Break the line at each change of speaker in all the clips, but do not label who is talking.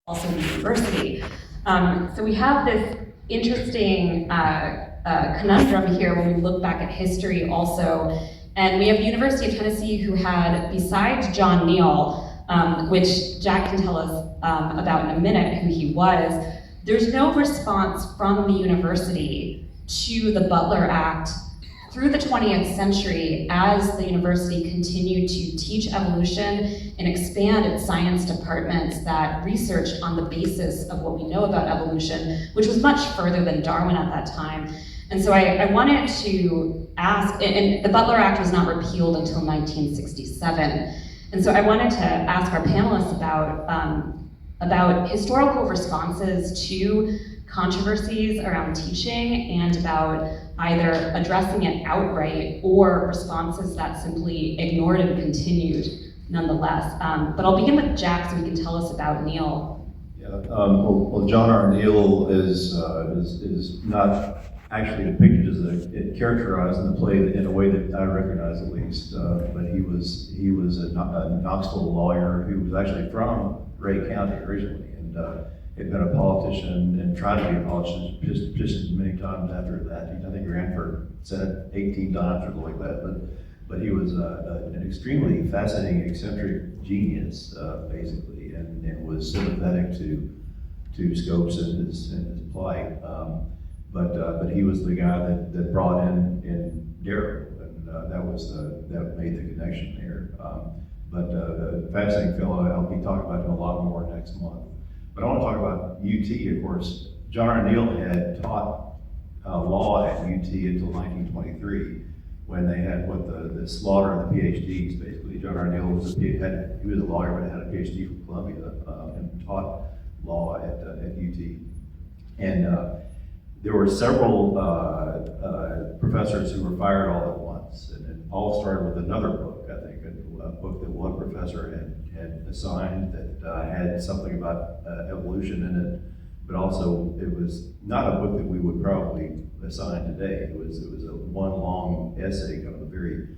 also the university. So we have this interesting conundrum here when we look back at history also. And we have the University of Tennessee who had, besides John Neal, which Jack can tell us about in a minute who he was, there's no response from the university to the Butler Act through the 20th century as the university continued to teach evolution and expand its science departments that researched on the basis of what we know about evolution, which was much further than Darwin at that time. And so I wanted to ask, and the Butler Act was not repealed until 1967. And so I wanted to ask our panelists about historical responses to controversies around teaching and about either addressing it outright or responses that simply ignored and continued nonetheless. But I'll begin with Jack so he can tell us about Neal.
Yeah, well, John R. Neal is not actually depicted as characterized in the play in a way that I recognize at least. But he was a Knoxville lawyer who was actually from Ray County originally, and had been a politician and tried to be a politician just many times after that. I think he ran for Senate 18 times or something like that. But he was an extremely fascinating, eccentric genius, basically, and was sympathetic to Scopes and his plight. But he was the guy that brought in Darrow, and that made the connection there. But a fascinating fellow. I'll be talking about him a lot more next month. But I want to talk about UT, of course. John R. Neal had taught law at UT until 1923, when they had the slaughter of the PhDs. Basically, John R. Neal was he was a lawyer, but had a PhD from Columbia and taught law at UT. And there were several professors who were fired all at once, and it all started with another book. I think a book that one professor had assigned that had something about evolution in it, but also it was not a book that we would probably assign today. It was a one long essay, kind of a very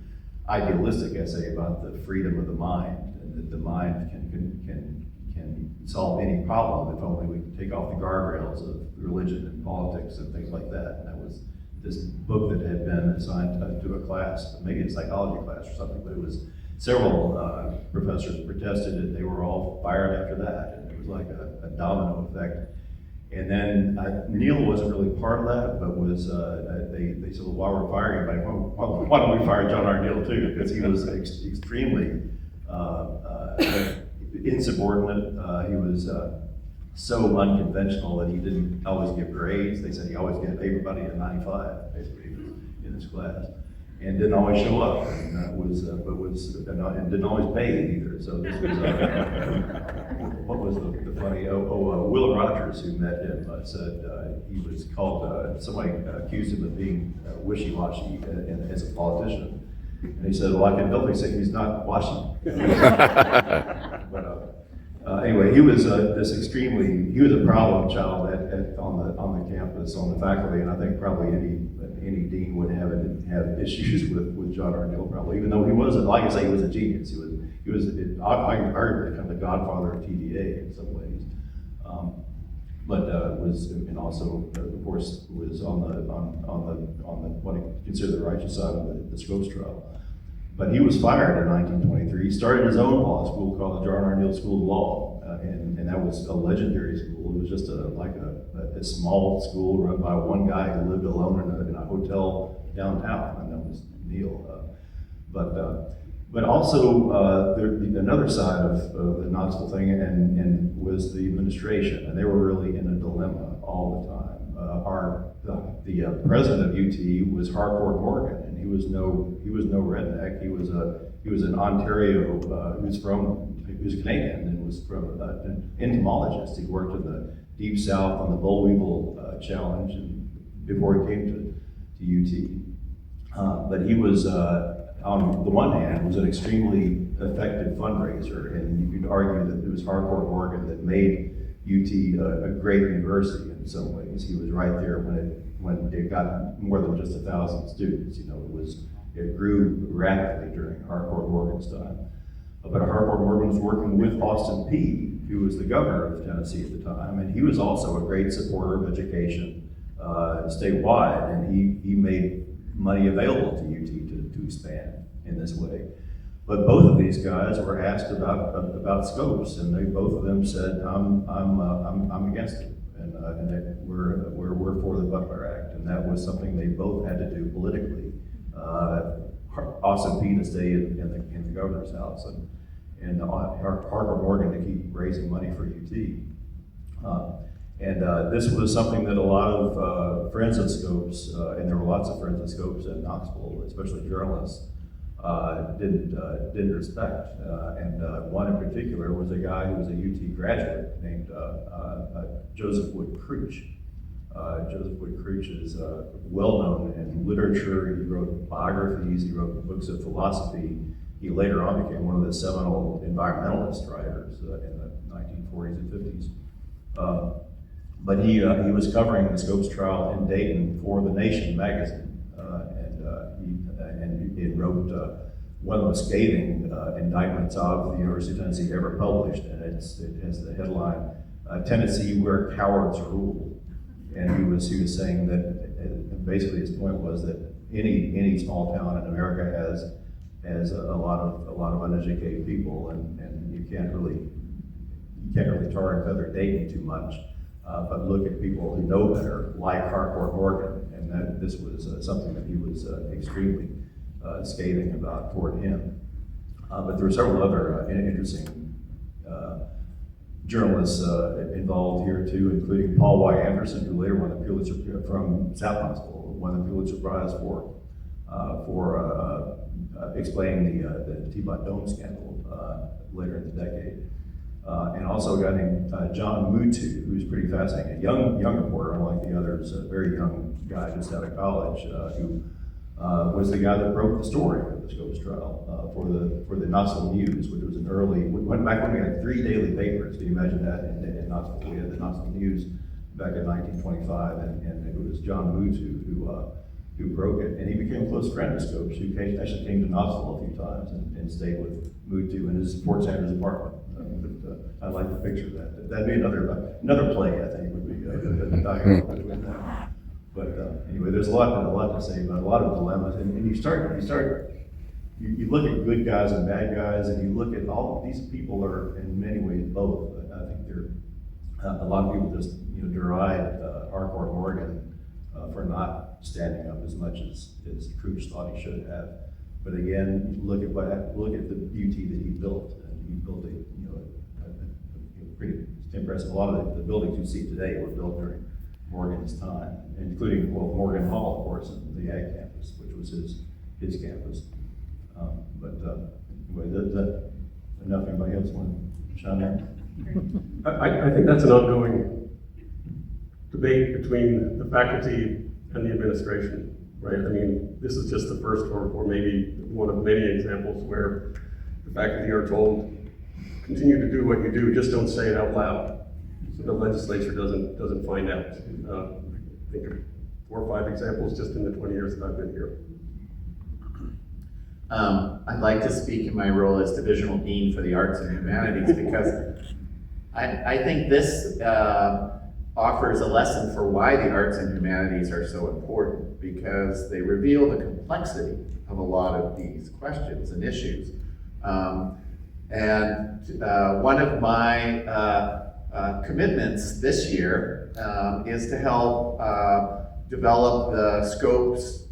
idealistic essay about the freedom of the mind, and that the mind can solve any problem if only we can take off the guardrails of religion and politics and things like that. And that was this book that had been assigned to a class, maybe a psychology class or something, but it was several professors protested it. They were all fired after that, and it was like a domino effect. And then Neal wasn't really part of that, but was they said, well, while we're firing anybody, why don't we fire John R. Neal too? Because he was extremely insubordinate. He was so unconventional that he didn't always give grades. They said he always gave everybody a 95, basically, in his class, and didn't always show up, and and didn't always pay it either. So this was what was the funny? Will Rogers, who met him, said he was called. Somebody accused him of being wishy-washy as a politician. And he said, well, I can definitely say he's not washy. But anyway, he was he was a problem child on the campus, on the faculty, and I think probably any dean would have issues with John R. Neal, probably, even though he was, like I say, he was a genius. He was arguably kind of the godfather of TVA in some ways. But was, and also, of course, was on the what he considered the righteous side of the Scopes trial. But he was fired in 1923. He started his own law school called the John R. Neal School of Law, and that was a legendary school. It was just a small school run by one guy who lived alone in a hotel downtown, and that was Neal. But also another side of the Knoxville thing, and was the administration, and they were really in a dilemma all the time. The president of UT was Harcourt Morgan, and he was no redneck. He was an Ontario. He was Canadian and was from an entomologist. He worked in the Deep South on the boll weevil challenge, and before he came to UT. But he was, on the one hand, was an extremely effective fundraiser, and you could argue that it was Harcourt Morgan that made UT a great university in some ways. He was right there when it got more than just 1,000 students. It grew rapidly during Harcourt Morgan's time. But Harcourt Morgan was working with Austin Peay, who was the governor of Tennessee at the time, and he was also a great supporter of education statewide, and he made money available to UT to expand in this way. But both of these guys were asked about scopes, and both of them said, "I'm against it," and we're for the Butler Act, and that was something they both had to do politically. Austin Peay to stay in the governor's house, and Harper Morgan to keep raising money for UT. This was something that a lot of friends of Scopes, and there were lots of friends of Scopes in Knoxville, especially journalists, didn't respect. One in particular was a guy who was a UT graduate named Joseph Wood Creech. Joseph Wood Creech is well known in literature. He wrote biographies, he wrote books of philosophy. He later on became one of the seminal environmentalist writers in the 1940s and 50s. But he was covering the Scopes trial in Dayton for The Nation magazine, and he wrote one of the most scathing indictments of the University of Tennessee ever published, and it has the headline, "Tennessee Where Cowards Rule." And he was saying that basically his point was that any small town in America has a lot of uneducated people, and you can't really tar and feather Dayton too much. But look at people who know better, like Harcourt Morgan, and that this was something that he was extremely scathing about toward him. But there were several other interesting journalists involved here too, including Paul Y. Anderson, who later won the Pulitzer from South Knoxville, won the Pulitzer Prize for explaining the Teapot Dome scandal later in the decade. And also a guy named John Mutu, who's pretty fascinating, a young reporter, unlike the others, a very young guy just out of college, who was the guy that broke the story of the Scopes trial for the Knoxville News, which was an early, went back when we had 3 daily papers. Can you imagine that in Knoxville? We had the Knoxville News back in 1925, and it was John Mutu who broke it, and he became a close friend of Scopes, who actually came to Knoxville a few times and stayed with Mutu in his Fort Sanders apartment. I like to picture that. That'd be another play, I think, would be a dialogue between that. But anyway, there's a lot to say about a lot of dilemmas, and you look at good guys and bad guys, and you look at all of these people are in many ways both. I think a lot of people just deride Harcourt Morgan for not standing up as much as Creech thought he should have. But again, look at the beauty that he built, and he built a pretty impressive. A lot of the buildings you see today were built during Morgan's time, including Morgan Hall, of course, and the Ag campus, which was his campus. Anyway, is that enough? Anybody else want to chime in?
I think that's an ongoing debate between the faculty and the administration, right? I mean, this is just the first or maybe one of many examples where the faculty are told, continue to do what you do, just don't say it out loud, so the legislature doesn't find out. I think of 4 or 5 examples just in the 20 years that I've been here.
I'd like to speak in my role as Divisional Dean for the Arts and Humanities, because I think this offers a lesson for why the arts and humanities are so important, because they reveal the complexity of a lot of these questions and issues. One of my commitments this year is to help develop the Scopes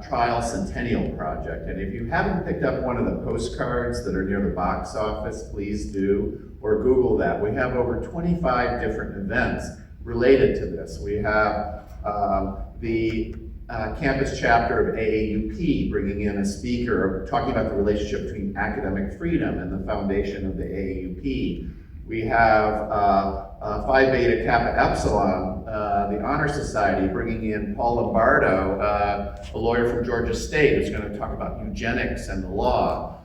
Trial Centennial Project. And if you haven't picked up one of the postcards that are near the box office, please do, or Google that. We have over 25 different events related to this. We have the campus chapter of AAUP bringing in a speaker talking about the relationship between academic freedom and the foundation of the AAUP. We have Phi Beta Kappa Epsilon, the Honor Society, bringing in Paul Lombardo, a lawyer from Georgia State, who's going to talk about eugenics and the law.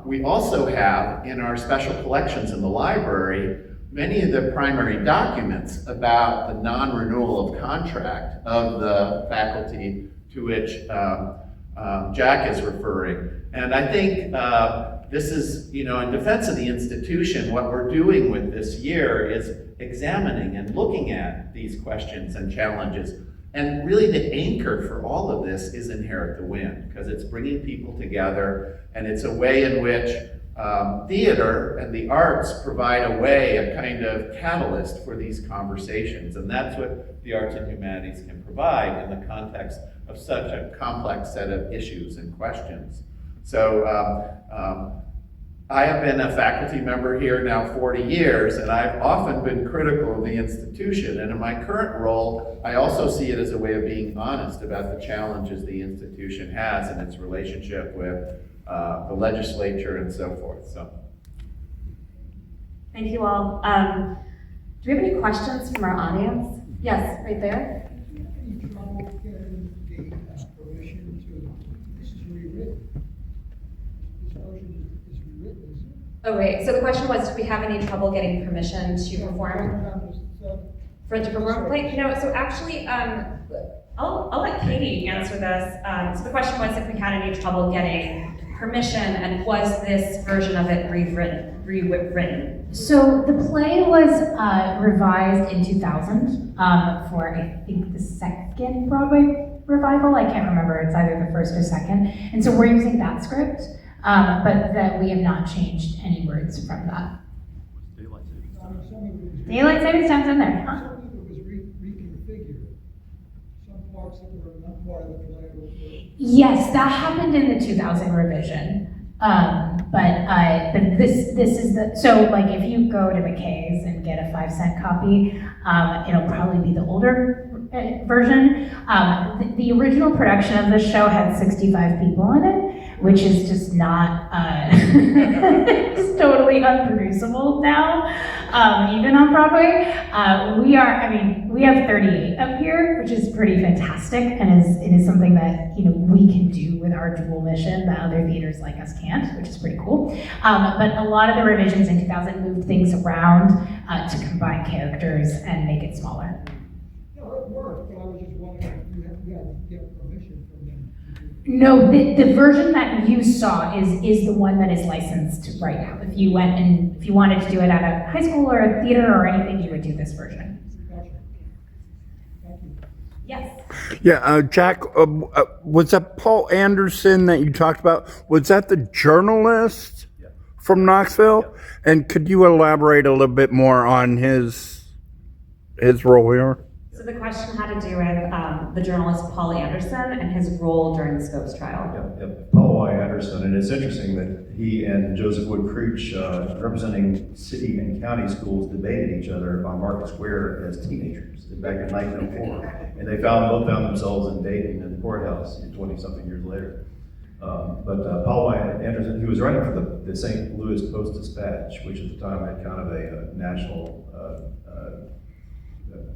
We also have in our special collections in the library many of the primary documents about the non-renewal of contract of the faculty to which Jack is referring. And I think this is, in defense of the institution, what we're doing with this year is examining and looking at these questions and challenges. And really the anchor for all of this is Inherit the Wind, because it's bringing people together, and it's a way in which theater and the arts provide a way, a kind of catalyst for these conversations. And that's what the arts and humanities can provide in the context of such a complex set of issues and questions. So I have been a faculty member here now 40 years, and I've often been critical of the institution. And in my current role, I also see it as a way of being honest about the challenges the institution has and its relationship with the legislature and so forth. So,
Thank you all. Do we have any questions from our audience? Yes, right there.
Any trouble getting the permission to, this is rewritten. This version is rewritten, isn't it?
Oh, right. So the question was, do we have any trouble getting permission to perform? For it to perform? So actually, I'll let Katie answer this. So the question was if we had any trouble getting permission, and was this version of it rewritten?
So the play was revised in 2000 for, I think, the second Broadway revival. I can't remember, it's either the first or second. And so we're using that script, but that we have not changed any words from that. Daylight savings time's in there, huh?
Some of it was reconfigured. Some parts that were not part of the play were.
Yes, that happened in the 2000 revision. But this is the, so like if you go to McKay's and get a 5-cent copy, it'll probably be the older version. The original production of this show had 65 people in it, which is just not, it's totally unproducible now, even on Broadway. We have 38 up here, which is pretty fantastic, and it is something that, we can do with our dual mission that other theaters like us can't, which is pretty cool. But a lot of the revisions in 2000 moved things around to combine characters and make it smaller.
No, it worked, but I was just wondering if you had to get permission from them.
No, the version that you saw is the one that is licensed right now. If you wanted to do it at a high school or a theater or anything, you would do this version.
Gotcha. Thank you.
Yes.
Yeah, Jack, was that Paul Anderson that you talked about? Was that the journalist from Knoxville? And could you elaborate a little bit more on his role here?
So the question had to do with the journalist Paul Anderson and his role during the Scopes trial.
Yep. Paul Y. Anderson, and it's interesting that he and Joseph Wood Creech, representing city and county schools, debated each other on Market Square as teenagers back in 1904, and they both found themselves in Dayton in the courthouse 20-something years later. But Paul Y. Anderson, he was writing for the St. Louis Post-Dispatch, which at the time had kind of a national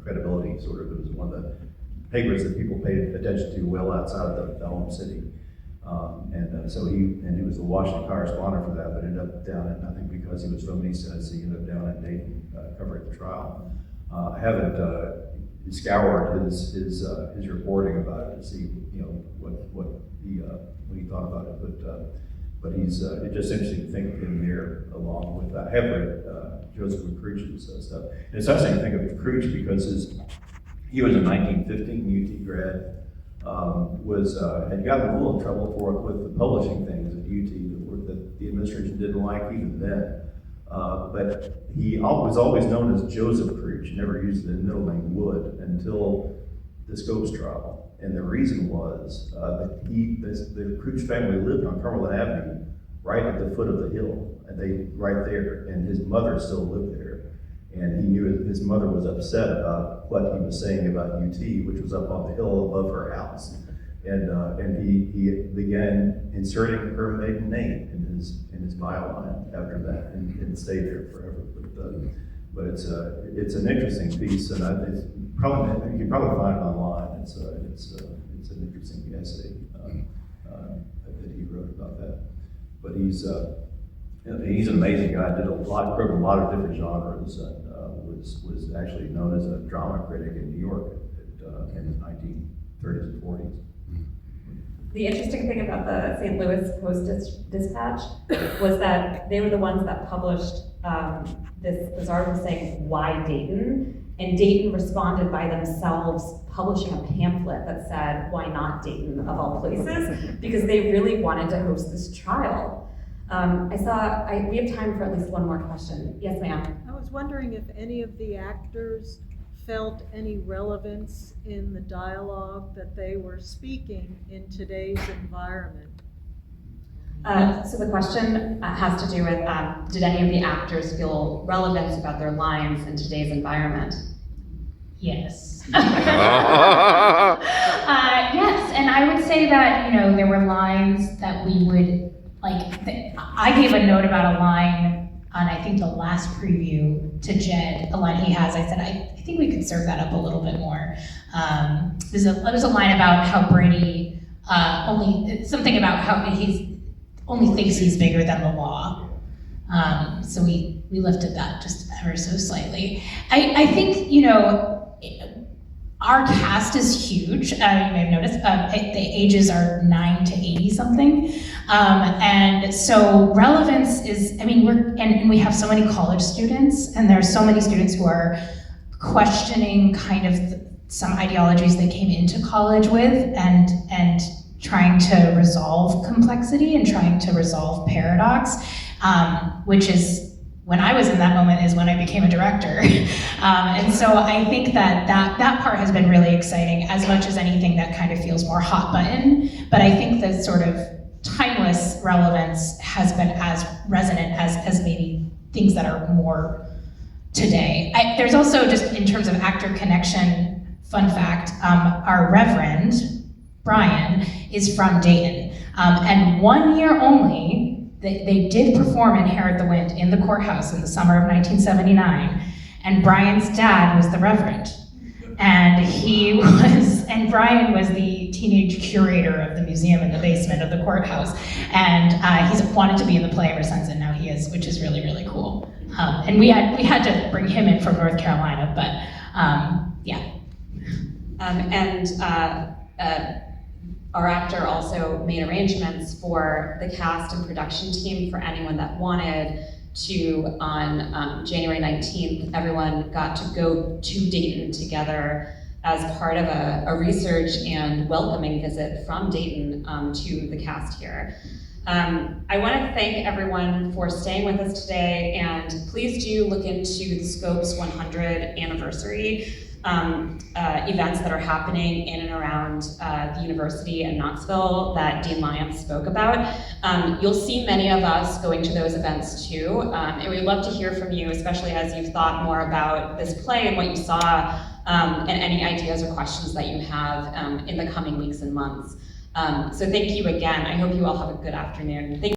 credibility, sort of. It was one of the papers that people paid attention to well outside of the home city. So he was the Washington correspondent for that, but ended up down in, I think because he was from East Tennessee, ended up down in Dayton covering the trial. I haven't scoured his reporting about it to see what he thought about it, but he's it's just interesting to think of him there along with I have read Joseph Creech's stuff. And it's fascinating to think of Creech because he was a 1915 UT grad. Had gotten a little in trouble with the publishing things at UT that the administration didn't like even then. But he was always known as Joseph Creech, never used the middle name Wood until the Scopes trial. And the reason was that the Creech family lived on Cumberland Avenue, right at the foot of the hill, and right there, and his mother still lived there. And he knew his mother was upset about what he was saying about UT, which was up on the hill above her house. And he began inserting her maiden name in his byline after that, and stayed there forever. But it's an interesting piece, and you can probably find it online. It's an interesting essay that he wrote about that. But he's an amazing guy. Wrote a lot of different genres, and was actually known as a drama critic in New York in the 1930s and 40s.
The interesting thing about the St. Louis Post-Dispatch was that they were the ones that published this article saying, "Why Dayton?" And Dayton responded by themselves publishing a pamphlet that said, "Why not Dayton, of all places?" Because they really wanted to host this trial. We have time for at least one more question. Yes, ma'am.
I was wondering if any of the actors felt any relevance in the dialogue that they were speaking in today's environment.
So the question has to do with, did any of the actors feel relevant about their lines in today's environment?
Yes. Yes, and I would say that, there were lines that we would, I gave a note about a line on, I think, the last preview to Jed, a line he has. I said, I think we could serve that up a little bit more. There's a line about how Brady something about how he only thinks he's bigger than the law. So we lifted that just ever so slightly. I think, our cast is huge. You may have noticed, the ages are 9 to 80 something. And so relevance is, and we have so many college students, and there are so many students who are questioning kind of some ideologies they came into college with, and trying to resolve complexity and trying to resolve paradox, which is, when I was in that moment, is when I became a director. And so I think that part has been really exciting, as much as anything that kind of feels more hot button. But I think the sort of timeless relevance has been as resonant as maybe things that are more today. There's also, just in terms of actor connection, fun fact, our Reverend, Brian, is from Dayton. And 1 year only, they did perform Inherit the Wind in the courthouse in the summer of 1979, and Brian's dad was the Reverend. And Brian was the teenage curator of the museum in the basement of the courthouse, and he's wanted to be in the play ever since, and now he is, which is really, really cool. And we had to bring him in from North Carolina, but yeah.
Our actor also made arrangements for the cast and production team for anyone that wanted to. On January 19th, everyone got to go to Dayton together as part of a research and welcoming visit from Dayton to the cast here. I want to thank everyone for staying with us today, and please do look into the Scopes 100 anniversary events that are happening in and around the university in Knoxville that Dean Lyons spoke about. You'll see many of us going to those events too, and we'd love to hear from you, especially as you've thought more about this play and what you saw, and any ideas or questions that you have in the coming weeks and months. So thank you again. I hope you all have a good afternoon.